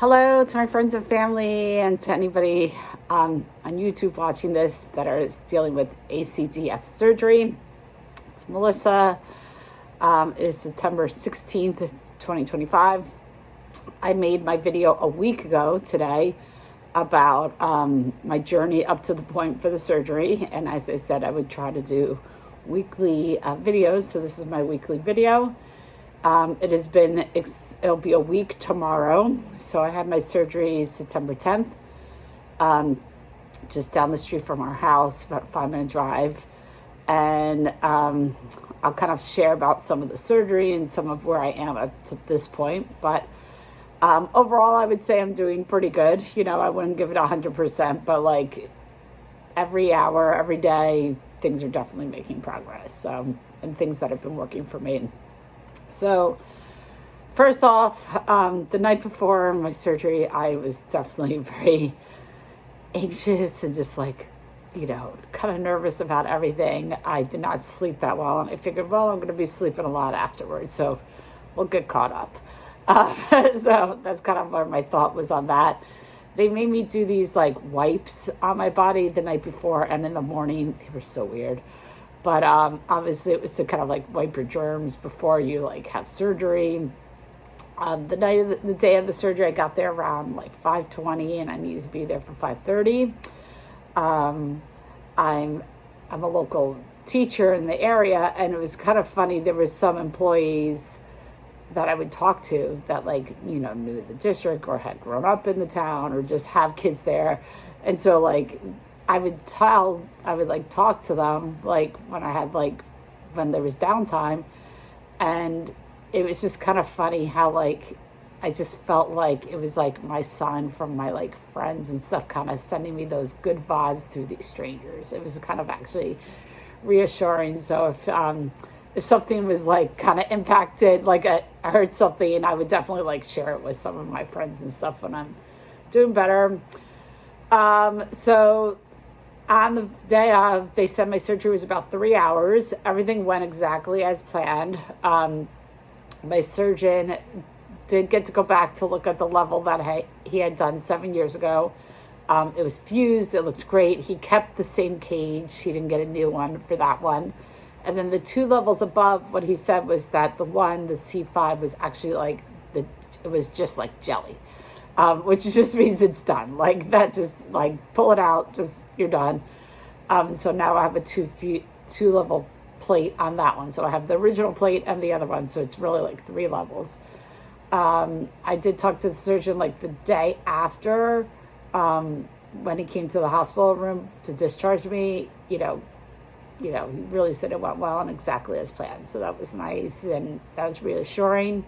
Hello to my friends and family and to anybody on YouTube watching this that is dealing with ACDF surgery. It's Melissa. It is September 16th, 2025. I made my video a week ago today about my journey up to the point for the surgery. And as I said, I would try to do weekly videos. So this is my weekly video. It'll be a week tomorrow. So I had my surgery September 10th, just down the street from our house, about a 5-minute drive. And I'll kind of share about some of the surgery and some of where I am up to this point. But overall, I would say I'm doing pretty good. You know, I wouldn't give it 100%, but like every hour, every day, things are definitely making progress. And things that have been working for me. So first off, the night before my surgery, I was definitely very anxious and just like, you know, kind of nervous about everything. I did not sleep that well, and I figured, well, I'm going to be sleeping a lot afterwards, so we'll get caught up. So that's kind of where my thought was on that. They made me do these like wipes on my body the night before and in the morning. They were so weird. But obviously it was to kind of like wipe your germs before you like have surgery. The day of the surgery, I got there around like 5:20, and I needed to be there for 5:30. I'm a local teacher in the area, and it was kind of funny. There was some employees that I would talk to that like, you know, knew the district or had grown up in the town or just have kids there. And so like I would like talk to them like when there was downtime, and it was just kind of funny how like I just felt like it was like my son from my like friends and stuff kind of sending me those good vibes through these strangers. It was kind of actually reassuring. So if something was like kind of impacted, like I heard something, and I would definitely like share it with some of my friends and stuff when I'm doing better. So on the day of, they said my surgery was about 3 hours. Everything went exactly as planned. My surgeon did get to go back to look at the level that he had done 7 years ago. It was fused. It looked great. He kept the same cage. He didn't get a new one for that one. And then the 2 levels above, what he said was that the C5, was actually like, it was just like jelly. Which just means it's done. Like that, just like pull it out, just you're done. So now I have a 2-level plate on that one. So I have the original plate and the other one. So it's really like 3 levels. I did talk to the surgeon like the day after, when he came to the hospital room to discharge me. You know, he really said it went well and exactly as planned. So that was nice, and that was reassuring.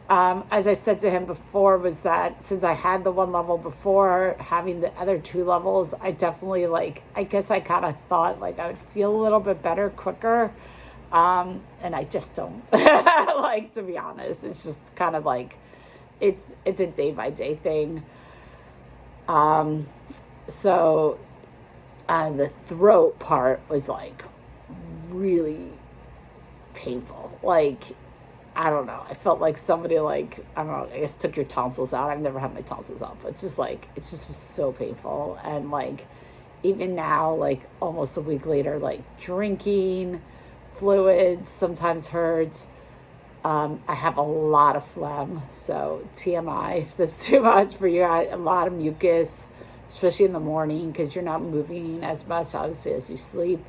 As I said to him before, was that since I had the 1 level before, having the other 2 levels, I definitely like, I guess I kind of thought like I would feel a little bit better quicker. And I just don't like, to be honest, it's just kind of like, it's a day by day thing. So the throat part was like really painful. Like, I don't know. I felt like somebody like, I don't know, I guess took your tonsils out. I've never had my tonsils out, but it's just was so painful. And like, even now, like almost a week later, like drinking fluids sometimes hurts. I have a lot of phlegm. So TMI, if that's too much for you, a lot of mucus, especially in the morning, because you're not moving as much, obviously, as you sleep.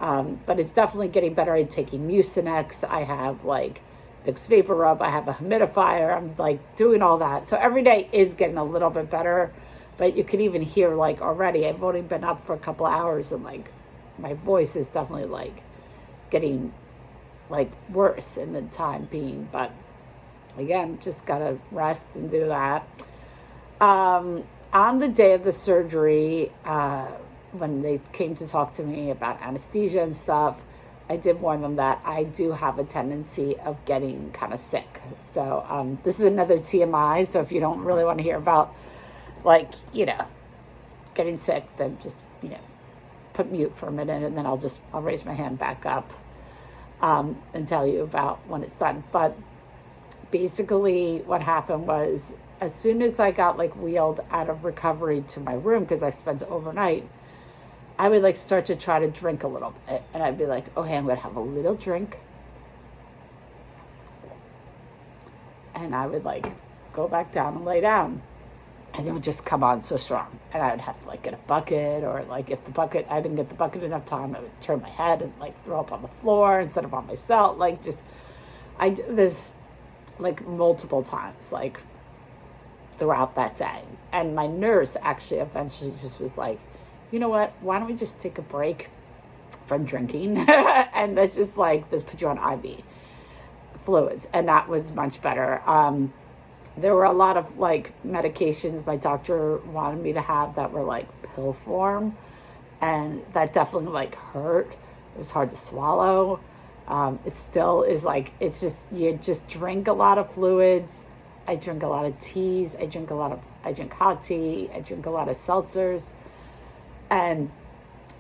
But it's definitely getting better. I'm taking Mucinex. I have like Vicks Vapor Rub. I have a humidifier. I'm like doing all that. So every day is getting a little bit better, but you can even hear like already, I've only been up for a couple of hours, and like my voice is definitely like getting like worse in the time being. But again, just gotta rest and do that. On the day of the surgery, when they came to talk to me about anesthesia and stuff, I did warn them that I do have a tendency of getting kind of sick. So this is another TMI. So if you don't really want to hear about like, getting sick, then just, put mute for a minute, and then I'll raise my hand back up and tell you about when it's done. But basically what happened was, as soon as I got like wheeled out of recovery to my room, because I spent overnight, I would like start to try to drink a little bit. And I'd be like, okay, I'm going to have a little drink. And I would like go back down and lay down. And it would just come on so strong. And I would have to like get a bucket, or like if the bucket, I didn't get the bucket enough time, I would turn my head and like throw up on the floor instead of on myself. Like just, I did this like multiple times, like throughout that day. And my nurse actually eventually just was like, you know what, why don't we just take a break from drinking? And let's just like, let's put you on IV fluids. And that was much better. There were a lot of like medications my doctor wanted me to have that were like pill form. And that definitely like hurt. It was hard to swallow. It still is like, it's just, you just drink a lot of fluids. I drink a lot of teas. I drink hot tea. I drink a lot of seltzers. And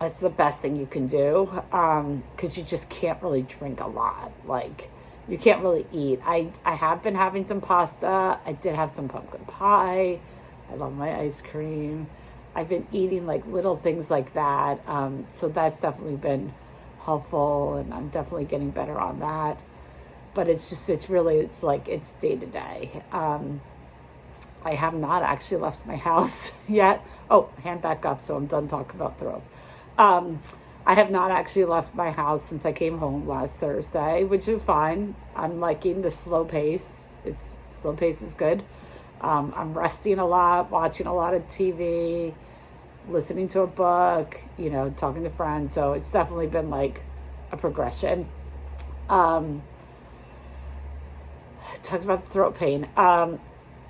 that's the best thing you can do. Cause you just can't really drink a lot. Like, you can't really eat. I have been having some pasta. I did have some pumpkin pie. I love my ice cream. I've been eating like little things like that. So that's definitely been helpful, and I'm definitely getting better on that. But it's just, it's like, it's day to day. I have not actually left my house yet. Oh, hand back up so I'm done talking about throat. I have not actually left my house since I came home last Thursday, which is fine. I'm liking the slow pace. Slow pace is good. I'm resting a lot, watching a lot of TV, listening to a book, you know, talking to friends. So it's definitely been like a progression. Talked about the throat pain.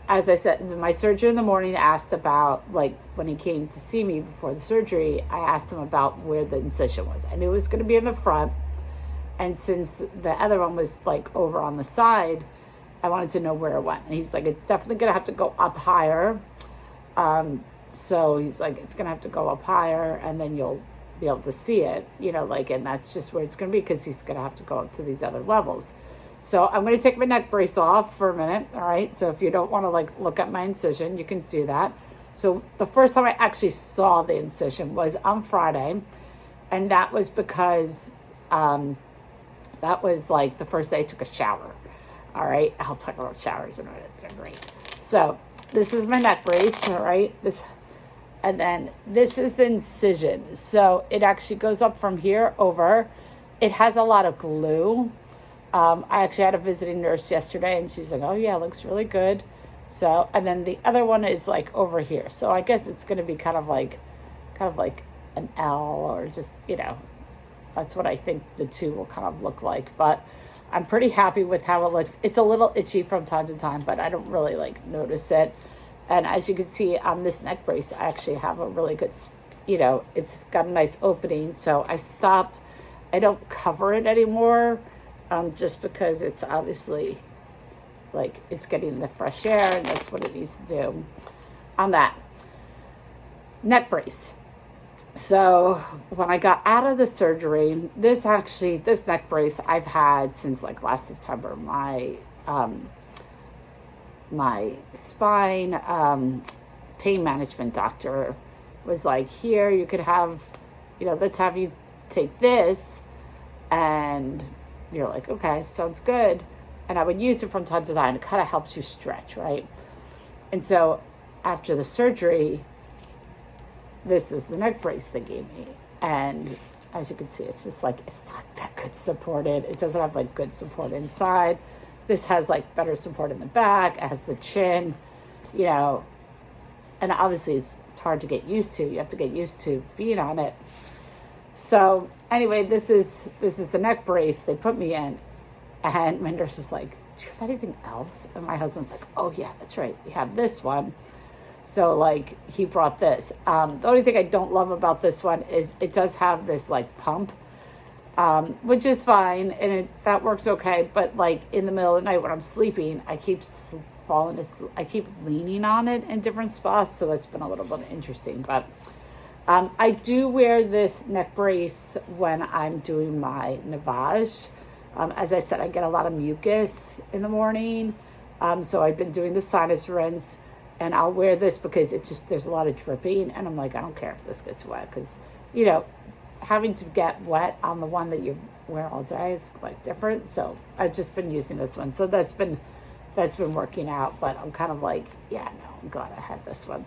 As I said, my surgeon in the morning asked about, like, when he came to see me before the surgery, I asked him about where the incision was. I knew it was going to be in the front. And since the other one was, like, over on the side, I wanted to know where it went. And he's like, it's definitely going to have to go up higher. So he's like, it's going to have to go up higher, and then you'll be able to see it, you know, like, and that's just where it's going to be, because he's going to have to go up to these other levels. So I'm going to take my neck brace off for a minute, all right? So if you don't want to, like, look at my incision, you can do that. So the first time I actually saw the incision was on Friday, and that was because that was, like, the first day I took a shower, all right? I'll talk about showers in a minute. They're great. So this is my neck brace, all right? And then this is the incision. So it actually goes up from here over. It has a lot of glue. I actually had a visiting nurse yesterday, and she's like, oh yeah, it looks really good. So, and then the other one is like over here. So I guess it's going to be kind of like an L, or just, you know, that's what I think the two will kind of look like. But I'm pretty happy with how it looks. It's a little itchy from time to time, but I don't really like notice it. And as you can see on this neck brace, I actually have a really good, you know, it's got a nice opening. So I stopped. I don't cover it anymore. Just because it's obviously, like, it's getting the fresh air, and that's what it needs to do on that neck brace. So when I got out of the surgery, this neck brace I've had since like last September. My spine pain management doctor was like, here, you could have, you know, let's have you take this. And you're like, okay, sounds good. And I would use it from time to time. It kind of helps you stretch, right? And so after the surgery, this is the neck brace they gave me. And as you can see, it's just like, it's not that good supported. It doesn't have like good support inside. This has like better support in the back. It has the chin, you know, and obviously it's hard to get used to. You have to get used to being on it. So anyway, this is the neck brace they put me in, and my nurse is like, do you have anything else? And my husband's like, oh yeah, that's right, we have this one. So like, he brought this. The only thing I don't love about this one is it does have this like pump, which is fine, and that works okay. But like in the middle of the night when I'm sleeping, I keep falling asleep. I keep leaning on it in different spots, so that's been a little bit interesting. But I do wear this neck brace when I'm doing my lavage. As I said, I get a lot of mucus in the morning. So I've been doing the sinus rinse, and I'll wear this because there's a lot of dripping, and I'm like, I don't care if this gets wet, because, you know, having to get wet on the one that you wear all day is like different. So I've just been using this one. So that's been working out, but I'm kind of like, yeah, no, I'm glad I had this one.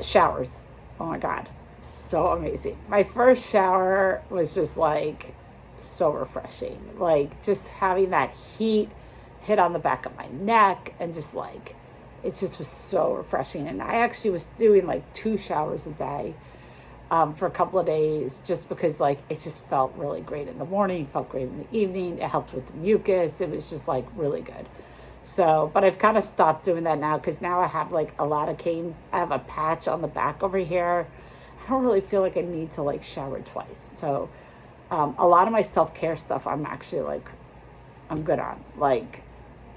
Showers. Oh my God. So amazing. My first shower was just like so refreshing. Like just having that heat hit on the back of my neck, and just like, it just was so refreshing. And I actually was doing like 2 showers a day for a couple of days, just because like it just felt really great in the morning, felt great in the evening. It helped with the mucus. It was just like really good. So, but I've kind of stopped doing that now, because now I have like a lot of cane. I have a patch on the back over here. I don't really feel like I need to like shower twice. So a lot of my self-care stuff, I'm actually like, I'm good on. Like,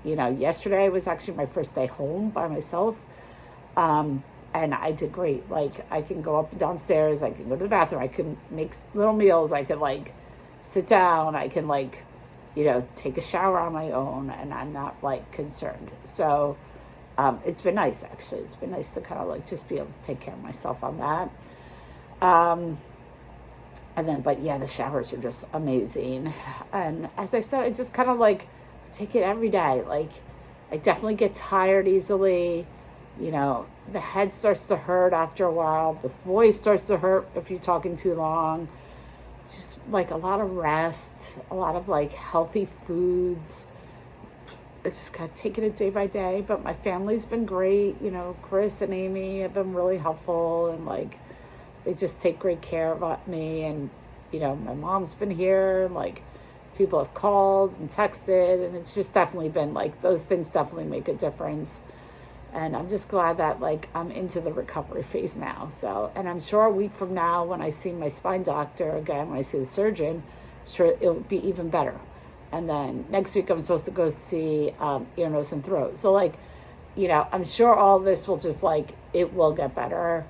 you know, yesterday was actually my first day home by myself. And I did great. Like, I can go up and downstairs. I can go to the bathroom. I can make little meals. I can like sit down. I can like, you know, take a shower on my own, and I'm not like concerned. So it's been nice, actually. It's been nice to kind of like just be able to take care of myself on that. And then, but yeah, the showers are just amazing. And as I said, I just kind of like take it every day. Like, I definitely get tired easily. You know, the head starts to hurt after a while. The voice starts to hurt if you're talking too long. Just like a lot of rest, a lot of like healthy foods. I just kind of taking it day by day. But my family's been great. You know, Chris and Amy have been really helpful, and like, they just take great care of me. And, you know, my mom's been here, and like, people have called and texted, and it's just definitely been like, those things definitely make a difference. And I'm just glad that like I'm into the recovery phase now. So, and I'm sure a week from now, when I see my spine doctor again, when I see the surgeon, I'm sure it'll be even better. And then next week I'm supposed to go see ear, nose, and throat. So like, you know, I'm sure all this will just like, it will get better.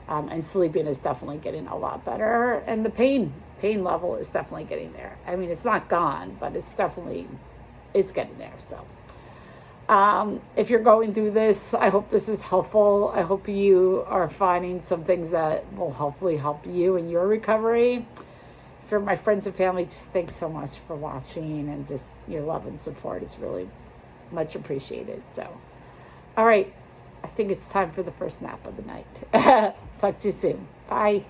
And sleeping is definitely getting a lot better. And the pain level is definitely getting there. I mean, it's not gone, but it's getting there. So if you're going through this, I hope this is helpful. I hope you are finding some things that will hopefully help you in your recovery. For my friends and family, just thanks so much for watching, and just your love and support is really much appreciated. So, all right, I think it's time for the first nap of the night. Talk to you soon. Bye.